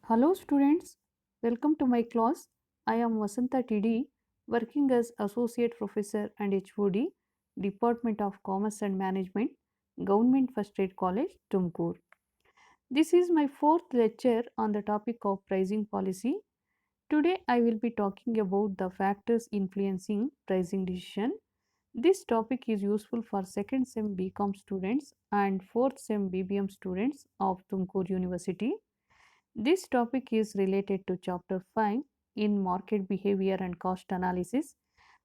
Hello students, welcome to my class. I am Vasanta TD, working as Associate Professor and HOD, Department of Commerce and Management, Government First Aid College, Tumkur. This is my fourth lecture on the topic of pricing policy. Today I will be talking about the factors influencing pricing decision. This topic is useful for 2nd SEM BCom students and 4th SEM BBM students of Tumkur University. This topic is related to chapter 5 in market behavior and cost analysis,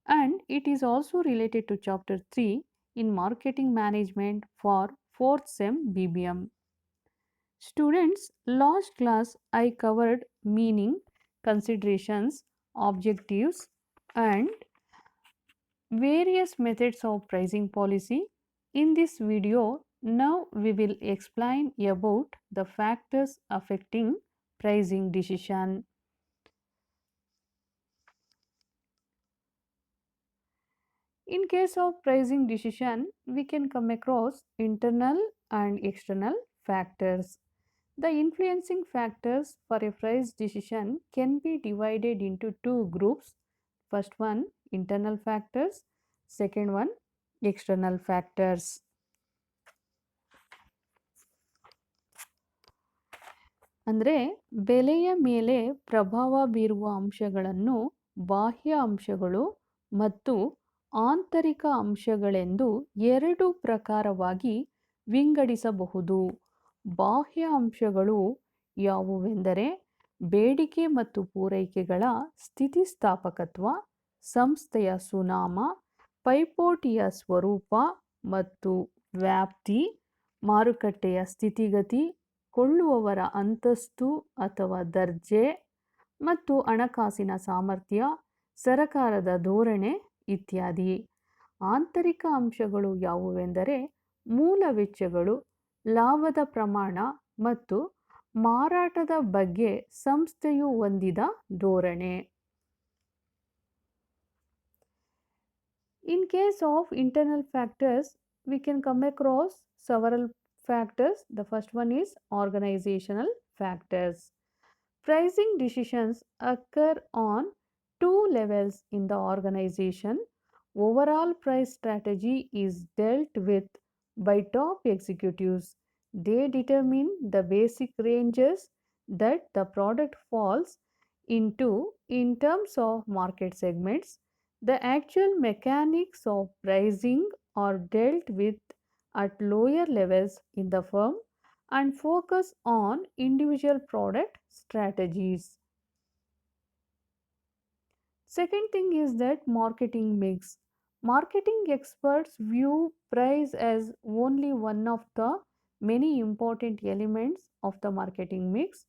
and it is also related to chapter 3 in marketing management for 4th SEM BBM. Students, last class I covered meaning, considerations, objectives and various methods of pricing policy. In this video, now we will explain about the factors affecting pricing decision. In case of pricing decision, we can come across internal and external factors. The influencing factors for a price decision can be divided into two groups. First one, internal factors. Second one, external factors. ಅಂದರೆ ಬೆಲೆಯ ಮೇಲೆ ಪ್ರಭಾವ ಬೀರುವ ಅಂಶಗಳನ್ನು ಬಾಹ್ಯ ಅಂಶಗಳು ಮತ್ತು ಆಂತರಿಕ ಅಂಶಗಳೆಂದು ಎರಡು ಪ್ರಕಾರವಾಗಿ ವಿಂಗಡಿಸಬಹುದು. ಬಾಹ್ಯ ಅಂಶಗಳು ಯಾವುವೆಂದರೆ ಬೇಡಿಕೆ ಮತ್ತು ಪೂರೈಕೆಗಳ ಸ್ಥಿತಿಸ್ಥಾಪಕತ್ವ, ಸಂಸ್ಥೆಯ ಸುನಾಮ, ಪೈಪೋಟಿಯ ಸ್ವರೂಪ ಮತ್ತು ವ್ಯಾಪ್ತಿ, ಮಾರುಕಟ್ಟೆಯ ಸ್ಥಿತಿಗತಿ, ಕೊಳ್ಳುವವರ ಅಂತಸ್ತು ಅಥವಾ ದರ್ಜೆ ಮತ್ತು ಹಣಕಾಸಿನ ಸಾಮರ್ಥ್ಯ, ಸರಕಾರದ ಧೋರಣೆ ಇತ್ಯಾದಿ. ಆಂತರಿಕ ಅಂಶಗಳು ಯಾವುವೆಂದರೆ ಮೂಲ ವೆಚ್ಚಗಳು, ಲಾಭದ ಪ್ರಮಾಣ ಮತ್ತು ಮಾರಾಟದ ಬಗ್ಗೆ ಸಂಸ್ಥೆಯು ಹೊಂದಿದ ಧೋರಣೆ. In case of internal factors, we can come across several factors. The first one is organizational factors. Pricing decisions occur on two levels in the organization. Overall price strategy is dealt with by top executives. They determine the basic ranges that the product falls into in terms of market segments. The actual mechanics of pricing are dealt with at lower levels in the firm and focus on individual product strategies. Second thing is that marketing mix. Marketing experts view price as only one of the many important elements of the marketing mix.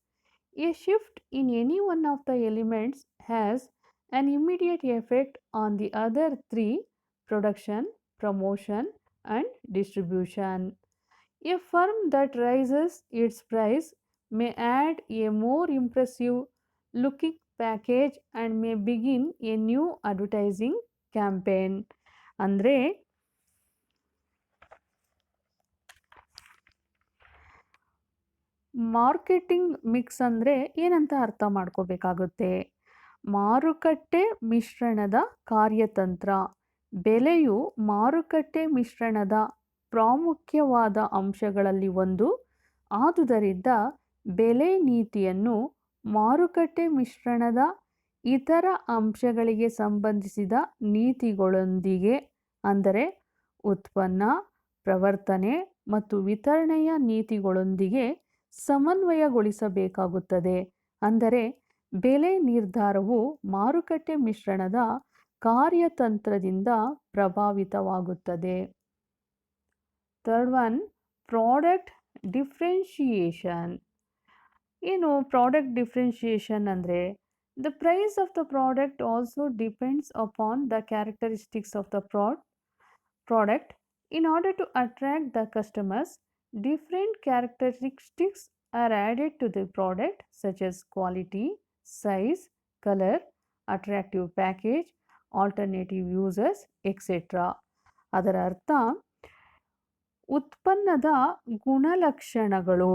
A shift in any one of the elements has an immediate effect on the other three: production, promotion, and distribution. A firm that raises its price may add a more impressive looking package and may begin a new advertising campaign. ಅಂದರೆ marketing mix ಅಂದರೆ ಏನಂತ ಅರ್ಥ ಮಾಡ್ಕೋಬೇಕಾಗುತ್ತೆ. ಮಾರುಕಟ್ಟೆ ಮಿಶ್ರಣದ ಕಾರ್ಯತಂತ್ರ. ಬೆಲೆಯು ಮಾರುಕಟ್ಟೆ ಮಿಶ್ರಣದ ಪ್ರಾಮುಖ್ಯವಾದ ಅಂಶಗಳಲ್ಲಿ ಒಂದು. ಆದುದರಿಂದ ಬೆಲೆ ನೀತಿಯನ್ನು ಮಾರುಕಟ್ಟೆ ಮಿಶ್ರಣದ ಇತರ ಅಂಶಗಳಿಗೆ ಸಂಬಂಧಿಸಿದ ನೀತಿಗಳೊಂದಿಗೆ ಅಂದರೆ ಉತ್ಪನ್ನ, ಪ್ರವರ್ತನೆ ಮತ್ತು ವಿತರಣೆಯ ನೀತಿಗಳೊಂದಿಗೆ ಸಮನ್ವಯಗೊಳಿಸಬೇಕಾಗುತ್ತದೆ. ಅಂದರೆ ಬೆಲೆ ನಿರ್ಧಾರವು ಮಾರುಕಟ್ಟೆ ಮಿಶ್ರಣದ ಕಾರ್ಯತಂತ್ರದಿಂದ ಪ್ರಭಾವಿತವಾಗುತ್ತದೆ. Third one, product differentiation. ಏನು ಪ್ರಾಡಕ್ಟ್ ಡಿಫ್ರೆನ್ಷಿಯೇಷನ್ ಅಂದರೆ the price of the product also depends upon the characteristics of the product. In order to attract the customers, different characteristics are added to the product such as quality, size, color, attractive package, alternative uses, etc. ಅದರ ಅರ್ಥ ಉತ್ಪನ್ನದ ಗುಣಲಕ್ಷಣಗಳು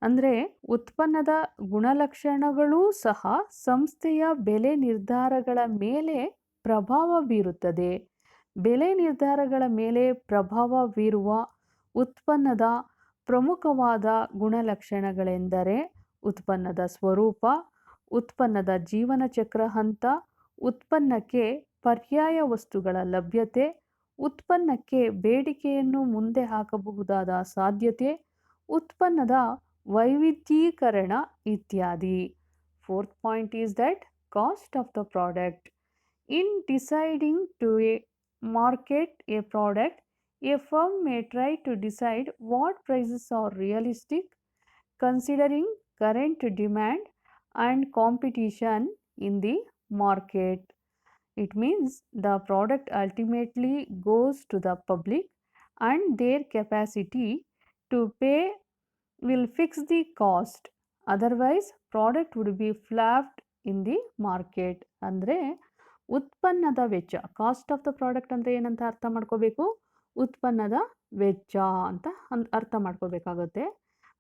ಅಂದರೆ ಉತ್ಪನ್ನದ ಗುಣಲಕ್ಷಣಗಳೂ ಸಹ ಸಂಸ್ಥೆಯ ಬೆಲೆ ನಿರ್ಧಾರಗಳ ಮೇಲೆ ಪ್ರಭಾವ ಬೀರುತ್ತದೆ. ಬೆಲೆ ನಿರ್ಧಾರಗಳ ಮೇಲೆ ಪ್ರಭಾವ ಬೀರುವ ಉತ್ಪನ್ನದ ಪ್ರಮುಖವಾದ ಗುಣಲಕ್ಷಣಗಳೆಂದರೆ ಉತ್ಪನ್ನದ ಸ್ವರೂಪ, ಉತ್ಪನ್ನದ ಜೀವನ ಚಕ್ರ ಹಂತ, ಉತ್ಪನ್ನಕ್ಕೆ ಪರ್ಯಾಯ ವಸ್ತುಗಳ ಲಭ್ಯತೆ, ಉತ್ಪನ್ನಕ್ಕೆ ಬೇಡಿಕೆಯನ್ನು ಮುಂದೆ ಹಾಕಬಹುದಾದ ಸಾಧ್ಯತೆ, ಉತ್ಪನ್ನದ ವೈವಿಧ್ಯೀಕರಣ ಇತ್ಯಾದಿ. Fourth point is that cost of the product. In deciding to market a product, a firm may try to decide what prices are realistic, considering current demand and competition in the market. It means the product ultimately goes to the public and their capacity to pay will fix the cost. Otherwise, product would be flapped in the market. ಅಂದರೆ ಉತ್ಪನ್ನದ ವೆಚ್ಚ, cost of the product ಅಂದರೆ ಏನಂತ ಅರ್ಥ ಮಾಡ್ಕೋಬೇಕು? ಉತ್ಪನ್ನದ ವೆಚ್ಚ ಅಂತ ಅರ್ಥ ಮಾಡ್ಕೋಬೇಕಾಗುತ್ತೆ.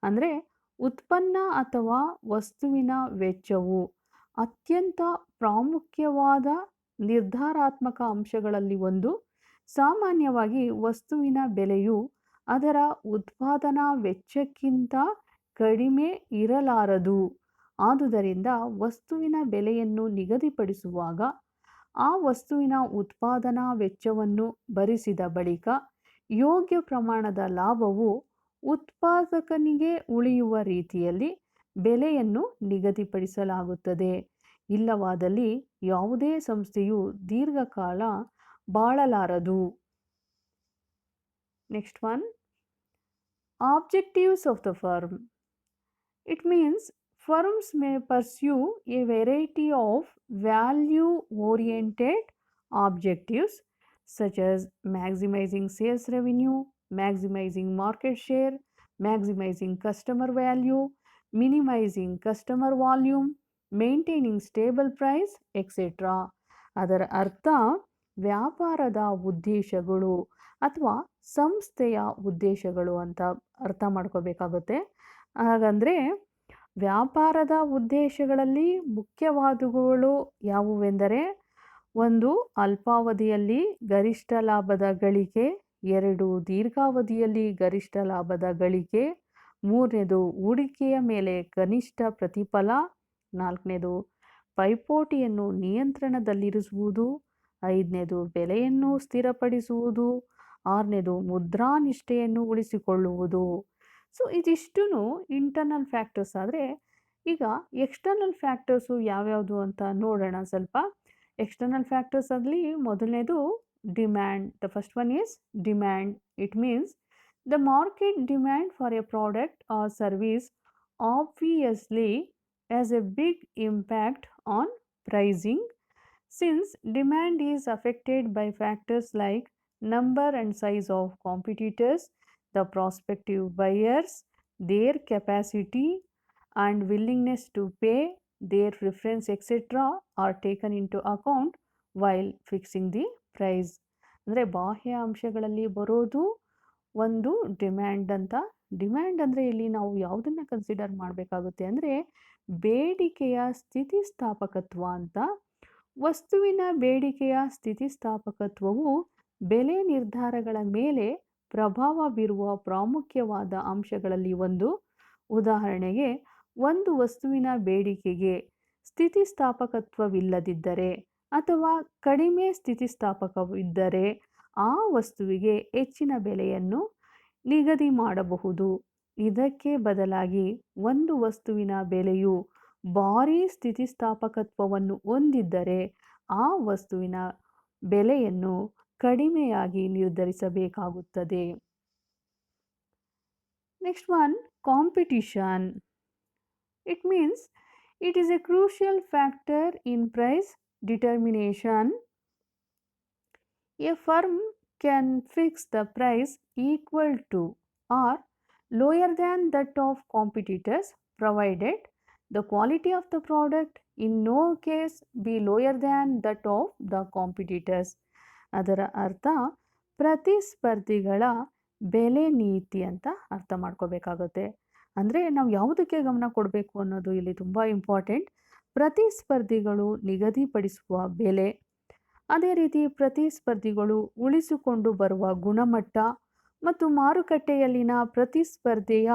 ಅಂದರೆ ಉತ್ಪನ್ನ ಅಥವಾ ವಸ್ತುವಿನ ವೆಚ್ಚವು ಅತ್ಯಂತ ಪ್ರಾಮುಖ್ಯವಾದ ನಿರ್ಧಾರಾತ್ಮಕ ಅಂಶಗಳಲ್ಲಿ ಒಂದು. ಸಾಮಾನ್ಯವಾಗಿ ವಸ್ತುವಿನ ಬೆಲೆಯು ಅದರ ಉತ್ಪಾದನಾ ವೆಚ್ಚಕ್ಕಿಂತ ಕಡಿಮೆ ಇರಲಾರದು. ಆದುದರಿಂದ ವಸ್ತುವಿನ ಬೆಲೆಯನ್ನು ನಿಗದಿಪಡಿಸುವಾಗ ಆ ವಸ್ತುವಿನ ಉತ್ಪಾದನಾ ವೆಚ್ಚವನ್ನು ಭರಿಸಿದ ಬಳಿಕ ಯೋಗ್ಯ ಪ್ರಮಾಣದ ಲಾಭವು ಉತ್ಪಾದಕನಿಗೆ ಉಳಿಯುವ ರೀತಿಯಲ್ಲಿ ಬೆಲೆಯನ್ನು ನಿಗದಿಪಡಿಸಲಾಗುತ್ತದೆ. ಇಲ್ಲವಾದಲ್ಲಿ ಯಾವುದೇ ಸಂಸ್ಥೆಯು ದೀರ್ಘಕಾಲ ಬಾಳಲಾರದು. Next one, objectives of the firm. It means firms may pursue a variety of value-oriented objectives such as maximizing sales revenue, maximizing market share, maximizing customer value, minimizing customer volume, maintaining stable price, etc. ಅದರ ಅರ್ಥ ವ್ಯಾಪಾರದ ಉದ್ದೇಶಗಳು ಅಥವಾ ಸಂಸ್ಥೆಯ ಉದ್ದೇಶಗಳು ಅಂತ ಅರ್ಥ ಮಾಡ್ಕೋಬೇಕಾಗುತ್ತೆ. ಹಾಗಂದರೆ ವ್ಯಾಪಾರದ ಉದ್ದೇಶಗಳಲ್ಲಿ ಮುಖ್ಯವಾದವುಗಳು ಯಾವುವೆಂದರೆ, ಒಂದು ಅಲ್ಪಾವಧಿಯಲ್ಲಿ ಗರಿಷ್ಠ ಲಾಭದ ಗಳಿಕೆ, 2 ದೀರ್ಘಾವಧಿಯಲ್ಲಿ ಗರಿಷ್ಠ ಲಾಭದ ಗಳಿಕೆ, 3ನೇದು ಹೂಡಿಕೆಯ ಮೇಲೆ ಕನಿಷ್ಠ ಪ್ರತಿಫಲ, 4ನೇದು ಪೈಪೋಟಿಯನ್ನು ನಿಯಂತ್ರಣದಲ್ಲಿರಿಸುವುದು, 5ನೇದು ಬೆಲೆಯನ್ನು ಸ್ಥಿರಪಡಿಸುವುದು, 6ನೇದು ಮುದ್ರಾನಿಷ್ಠೆಯನ್ನು ಉಳಿಸಿಕೊಳ್ಳುವುದು. ಸೊ ಇದಿಷ್ಟೂ ಇಂಟರ್ನಲ್ ಫ್ಯಾಕ್ಟರ್ಸ್. ಆದರೆ ಈಗ ಎಕ್ಸ್ಟರ್ನಲ್ ಫ್ಯಾಕ್ಟರ್ಸು ಯಾವ್ಯಾವುದು ಅಂತ ನೋಡೋಣ ಸ್ವಲ್ಪ. ಎಕ್ಸ್ಟರ್ನಲ್ ಫ್ಯಾಕ್ಟರ್ಸ್ ಅಲ್ಲಿ ಮೊದಲನೇದು demand. The first one is demand. It means the market demand for a product or service obviously has a big impact on pricing, since demand is affected by factors like number and size of competitors, the prospective buyers, their capacity and willingness to pay, their preference, etc. are taken into account while fixing the price. ಅಂದರೆ ಬಾಹ್ಯ ಅಂಶಗಳಲ್ಲಿ ಬರೋದು ಒಂದು demand ಅಂತ. Demand ಅಂದರೆ ಇಲ್ಲಿ ನಾವು ಯಾವುದನ್ನು ಕನ್ಸಿಡರ್ ಮಾಡಬೇಕಾಗುತ್ತೆ ಅಂದರೆ ಬೇಡಿಕೆಯ ಸ್ಥಿತಿಸ್ಥಾಪಕತ್ವ ಅಂತ. ವಸ್ತುವಿನ ಬೇಡಿಕೆಯ ಸ್ಥಿತಿಸ್ಥಾಪಕತ್ವವು ಬೆಲೆ ನಿರ್ಧಾರಗಳ ಮೇಲೆ ಪ್ರಭಾವ ಬೀರುವ ಪ್ರಾಮುಖ್ಯವಾದ ಅಂಶಗಳಲ್ಲಿ ಒಂದು. ಉದಾಹರಣೆಗೆ, ಒಂದು ವಸ್ತುವಿನ ಬೇಡಿಕೆಗೆ ಸ್ಥಿತಿಸ್ಥಾಪಕತ್ವವಿಲ್ಲದಿದ್ದರೆ ಅಥವಾ ಕಡಿಮೆ ಸ್ಥಿತಿಸ್ಥಾಪಕವಿದ್ದರೆ ಆ ವಸ್ತುವಿಗೆ ಹೆಚ್ಚಿನ ಬೆಲೆಯನ್ನು ನಿಗದಿ ಮಾಡಬಹುದು. ಇದಕ್ಕೆ ಬದಲಾಗಿ ಒಂದು ವಸ್ತುವಿನ ಬೆಲೆಯು ಭಾರೀ ಸ್ಥಿತಿಸ್ಥಾಪಕತ್ವವನ್ನು ಹೊಂದಿದ್ದರೆ ಆ ವಸ್ತುವಿನ ಬೆಲೆಯನ್ನು ಕಡಿಮೆಯಾಗಿ ನಿರ್ಧರಿಸಬೇಕಾಗುತ್ತದೆ. Next one, competition. It means it is a crucial factor in price determination. A firm can fix the price equal to or lower than that of competitors, provided the quality of the product in no case be lower than that of the competitors. ಅದರ ಅರ್ಥ ಪ್ರತಿಸ್ಪರ್ಧಿಗಳ ಬೆಲೆ ನೀತಿ ಅಂತ ಅರ್ಥ ಮಾಡ್ಕೋಬೇಕಾಗುತ್ತೆ. ಅಂದರೆ ನಾವು ಯಾವುದಕ್ಕೆ ಗಮನ ಕೊಡಬೇಕು ಅನ್ನೋದು ಇಲ್ಲಿ ತುಂಬ ಇಂಪಾರ್ಟೆಂಟ್. ಪ್ರತಿಸ್ಪರ್ಧಿಗಳು ನಿಗದಿಪಡಿಸುವ ಬೆಲೆ, ಅದೇ ರೀತಿ ಪ್ರತಿಸ್ಪರ್ಧಿಗಳು ಉಳಿಸಿಕೊಂಡು ಬರುವ ಗುಣಮಟ್ಟ ಮತ್ತು ಮಾರುಕಟ್ಟೆಯಲ್ಲಿನ ಪ್ರತಿಸ್ಪರ್ಧೆಯ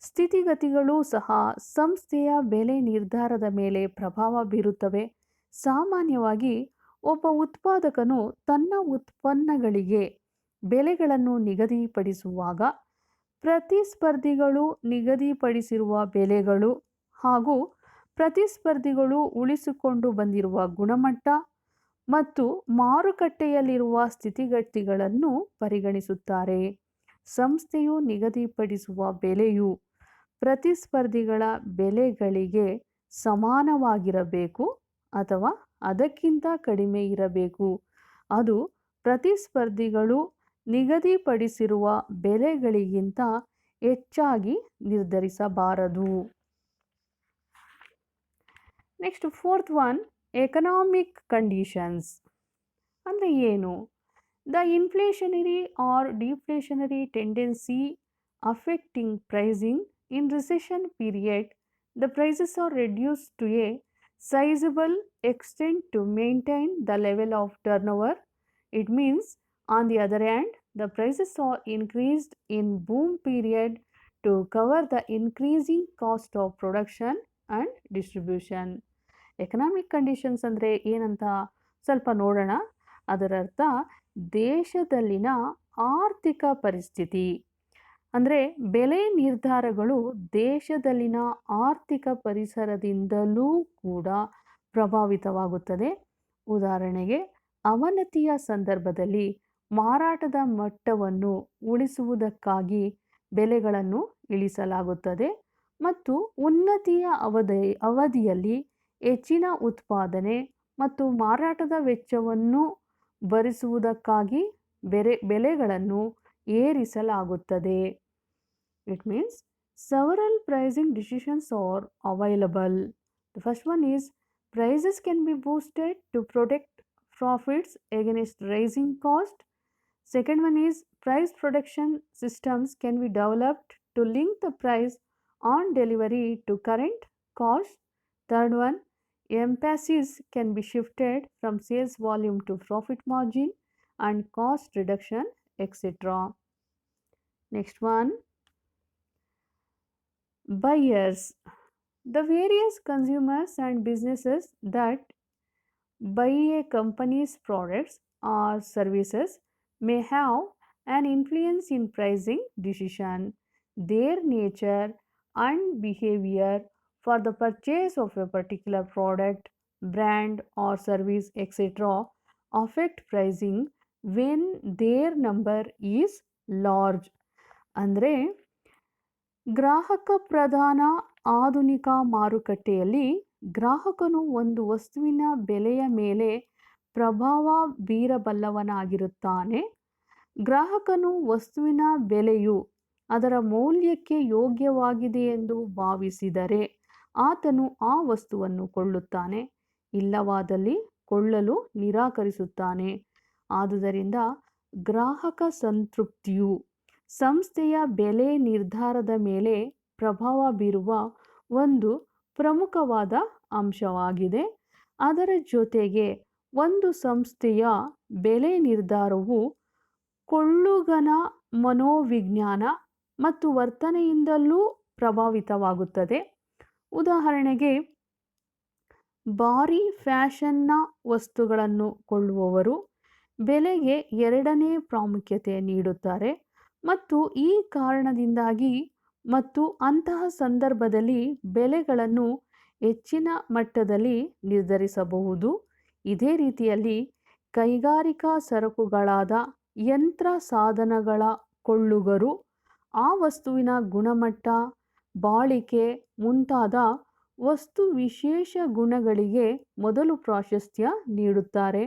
ಸ್ಥಿತಿಗತಿಗಳು ಸಹ ಸಂಸ್ಥೆಯ ಬೆಲೆ ನಿರ್ಧಾರದ ಮೇಲೆ ಪ್ರಭಾವ ಬೀರುತ್ತವೆ. ಸಾಮಾನ್ಯವಾಗಿ ಒಬ್ಬ ಉತ್ಪಾದಕನು ತನ್ನ ಉತ್ಪನ್ನಗಳಿಗೆ ಬೆಲೆಗಳನ್ನು ನಿಗದಿಪಡಿಸುವಾಗ ಪ್ರತಿಸ್ಪರ್ಧಿಗಳು ನಿಗದಿಪಡಿಸಿರುವ ಬೆಲೆಗಳು ಹಾಗೂ ಪ್ರತಿಸ್ಪರ್ಧಿಗಳು ಉಳಿಸಿಕೊಂಡು ಬಂದಿರುವ ಗುಣಮಟ್ಟ ಮತ್ತು ಮಾರುಕಟ್ಟೆಯಲ್ಲಿರುವ ಸ್ಥಿತಿಗತಿಗಳನ್ನು ಪರಿಗಣಿಸುತ್ತಾರೆ. ಸಂಸ್ಥೆಯು ನಿಗದಿಪಡಿಸುವ ಬೆಲೆಯು ಪ್ರತಿಸ್ಪರ್ಧಿಗಳ ಬೆಲೆಗಳಿಗೆ ಸಮಾನವಾಗಿರಬೇಕು ಅಥವಾ ಅದಕ್ಕಿಂತ ಕಡಿಮೆ ಇರಬೇಕು. ಅದು ಪ್ರತಿಸ್ಪರ್ಧಿಗಳು ನಿಗದಿಪಡಿಸಿರುವ ಬೆಲೆಗಳಿಗಿಂತ ಹೆಚ್ಚಾಗಿ ನಿರ್ಧರಿಸಬಾರದು. Next fourth one, economic conditions ಅಂದರೆ ಏನು? The inflationary or deflationary tendency affecting pricing in recession period, the prices are reduced to a sizable extent to maintain the level of turnover. It means, on the other hand, the prices are increased in boom period to cover the increasing cost of production and distribution. Economic conditions ಅಂದರೆ ಏನಂತ ಸ್ವಲ್ಪ ನೋಡೋಣ. ಅದರರ್ಥ ದೇಶದಲ್ಲಿನ ಆರ್ಥಿಕ ಪರಿಸ್ಥಿತಿ, ಅಂದರೆ ಬೆಲೆ ನಿರ್ಧಾರಗಳು ದೇಶದಲ್ಲಿನ ಆರ್ಥಿಕ ಪರಿಸರದಿಂದಲೂ ಕೂಡ ಪ್ರಭಾವಿತವಾಗುತ್ತದೆ. ಉದಾಹರಣೆಗೆ, ಅವನತಿಯ ಸಂದರ್ಭದಲ್ಲಿ ಮಾರಾಟದ ಮಟ್ಟವನ್ನು ಉಳಿಸುವುದಕ್ಕಾಗಿ ಬೆಲೆಗಳನ್ನು ಇಳಿಸಲಾಗುತ್ತದೆ ಮತ್ತು ಉನ್ನತಿಯ ಅವಧಿಯಲ್ಲಿ ಹೆಚ್ಚಿನ ಉತ್ಪಾದನೆ ಮತ್ತು ಮಾರಾಟದ ವೆಚ್ಚವನ್ನು ಭರಿಸುವುದಕ್ಕಾಗಿ ಬೆಲೆಗಳನ್ನು ಏರಿಸಲಾಗುತ್ತದೆ. It means several pricing decisions are available. The first one is prices can be boosted to protect profits against rising cost. Second one is price protection systems can be developed to link the price on delivery to current cost. Third one, emphasis can be shifted from sales volume to profit margin and cost reduction, etc. Next one, buyers. The various consumers and businesses that buy a company's products or services may have an influence in pricing decision. Their nature and behavior for the purchase of a particular product, brand or service, etc. affect pricing when their number is large. ಅಂದರೆ ಗ್ರಾಹಕ ಪ್ರಧಾನ ಆಧುನಿಕ ಮಾರುಕಟ್ಟೆಯಲ್ಲಿ ಗ್ರಾಹಕನು ಒಂದು ವಸ್ತುವಿನ ಬೆಲೆಯ ಮೇಲೆ ಪ್ರಭಾವ ಬೀರಬಲ್ಲವನಾಗಿರುತ್ತಾನೆ. ಗ್ರಾಹಕನು ವಸ್ತುವಿನ ಬೆಲೆಯು ಅದರ ಮೌಲ್ಯಕ್ಕೆ ಯೋಗ್ಯವಾಗಿದೆ ಎಂದು ಭಾವಿಸಿದರೆ ಆತನು ಆ ವಸ್ತುವನ್ನು ಕೊಳ್ಳುತ್ತಾನೆ, ಇಲ್ಲವಾದಲ್ಲಿ ಕೊಳ್ಳಲು ನಿರಾಕರಿಸುತ್ತಾನೆ. ಆದುದರಿಂದ ಗ್ರಾಹಕ ಸಂತೃಪ್ತಿಯು ಸಂಸ್ಥೆಯ ಬೆಲೆ ನಿರ್ಧಾರದ ಮೇಲೆ ಪ್ರಭಾವ ಬೀರುವ ಒಂದು ಪ್ರಮುಖವಾದ ಅಂಶವಾಗಿದೆ. ಅದರ ಜೊತೆಗೆ ಒಂದು ಸಂಸ್ಥೆಯ ಬೆಲೆ ನಿರ್ಧಾರವು ಕೊಳ್ಳುಗನ ಮನೋವಿಜ್ಞಾನ ಮತ್ತು ವರ್ತನೆಯಿಂದಲೂ ಪ್ರಭಾವಿತವಾಗುತ್ತದೆ. ಉದಾಹರಣೆಗೆ, ಭಾರೀ ಫ್ಯಾಷನ್ನ ವಸ್ತುಗಳನ್ನು ಕೊಳ್ಳುವವರು ಬೆಲೆಗೆ ಎರಡನೇ ಪ್ರಾಮುಖ್ಯತೆ ನೀಡುತ್ತಾರೆ ಮತ್ತು ಈ ಕಾರಣದಿಂದಾಗಿ ಮತ್ತು ಅಂತಹ ಸಂದರ್ಭದಲ್ಲಿ ಬೆಲೆಗಳನ್ನು ಹೆಚ್ಚಿನ ಮಟ್ಟದಲ್ಲಿ ನಿರ್ಧರಿಸಬಹುದು. ಇದೇ ರೀತಿಯಲ್ಲಿ ಕೈಗಾರಿಕಾ ಸರಕುಗಳಾದ ಯಂತ್ರ ಸಾಧನಗಳ ಕೊಳ್ಳುಗರು ಆ ವಸ್ತುವಿನ ಗುಣಮಟ್ಟ, ಬಾಳಿಕೆ ಮುಂತಾದ ವಸ್ತು ವಿಶೇಷ ಗುಣಗಳಿಗೆ ಮೊದಲು ಪ್ರಾಶಸ್ತ್ಯ ನೀಡುತ್ತಾರೆ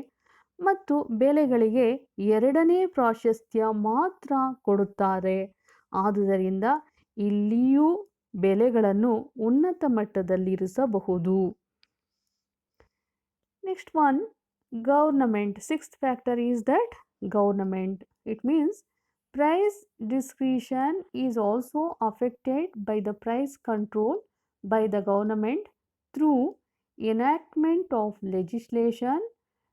ಮತ್ತು ಬೆಲೆಗಳಿಗೆ ಎರಡನೇ ಪ್ರಾಶಸ್ತ್ಯ ಮಾತ್ರ ಕೊಡುತ್ತಾರೆ. ಆದುದರಿಂದ ಇಲ್ಲಿಯೂ ಬೆಲೆಗಳನ್ನು ಉನ್ನತ ಮಟ್ಟದಲ್ಲಿರಿಸಬಹುದು. Next one, government. Sixth factor is that government. It means Price discretion is also affected by the price control by the government through enactment of legislation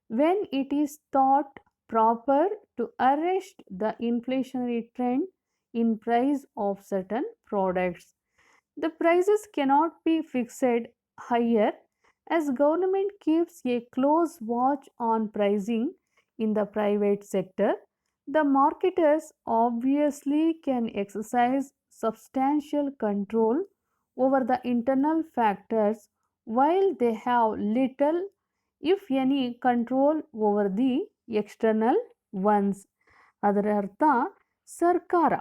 when it is thought proper to arrest the inflationary trend in price of certain products. The prices cannot be fixed higher as government keeps a close watch on pricing in the private sector. The marketers obviously can exercise substantial control over the internal factors while they have little, if any, control over the external ones. ಅದರ ಅರ್ಥ ಸರ್ಕಾರ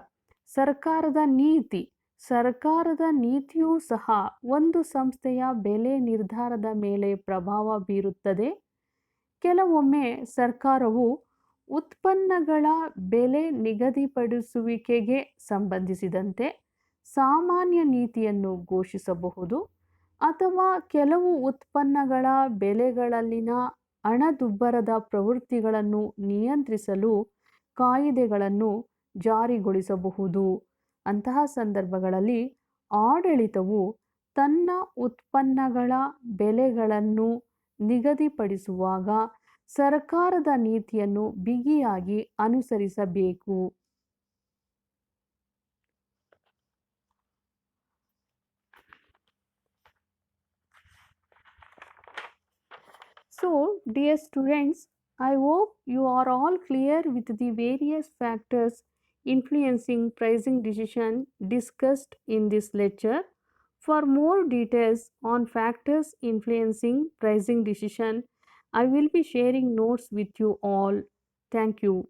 ಸರ್ಕಾರದ ನೀತಿ ಸರ್ಕಾರದ ನೀತಿಯೂ ಸಹ ಒಂದು ಸಂಸ್ಥೆಯ ಬೆಲೆ ನಿರ್ಧಾರದ ಮೇಲೆ ಪ್ರಭಾವ ಬೀರುತ್ತದೆ. ಕೆಲವೊಮ್ಮೆ ಸರ್ಕಾರವು ಉತ್ಪನ್ನಗಳ ಬೆಲೆ ನಿಗದಿಪಡಿಸುವಿಕೆಗೆ ಸಂಬಂಧಿಸಿದಂತೆ ಸಾಮಾನ್ಯ ನೀತಿಯನ್ನು ಘೋಷಿಸಬಹುದು ಅಥವಾ ಕೆಲವು ಉತ್ಪನ್ನಗಳ ಬೆಲೆಗಳಲ್ಲಿನ ಹಣದುಬ್ಬರದ ಪ್ರವೃತ್ತಿಗಳನ್ನು ನಿಯಂತ್ರಿಸಲು ಕಾಯಿದೆಗಳನ್ನು ಜಾರಿಗೊಳಿಸಬಹುದು. ಅಂತಹ ಸಂದರ್ಭಗಳಲ್ಲಿ ಆಡಳಿತವು ತನ್ನ ಉತ್ಪನ್ನಗಳ ಬೆಲೆಗಳನ್ನು ನಿಗದಿಪಡಿಸುವಾಗ ಸರ್ಕಾರದ ನೀತಿಯನ್ನು ಬಿಗಿಯಾಗಿ ಅನುಸರಿಸಬೇಕು. So, dear students, I hope you are all clear with the various factors influencing pricing decision discussed in this lecture. For more details on factors influencing pricing decision, I will be sharing notes with you all. Thank you.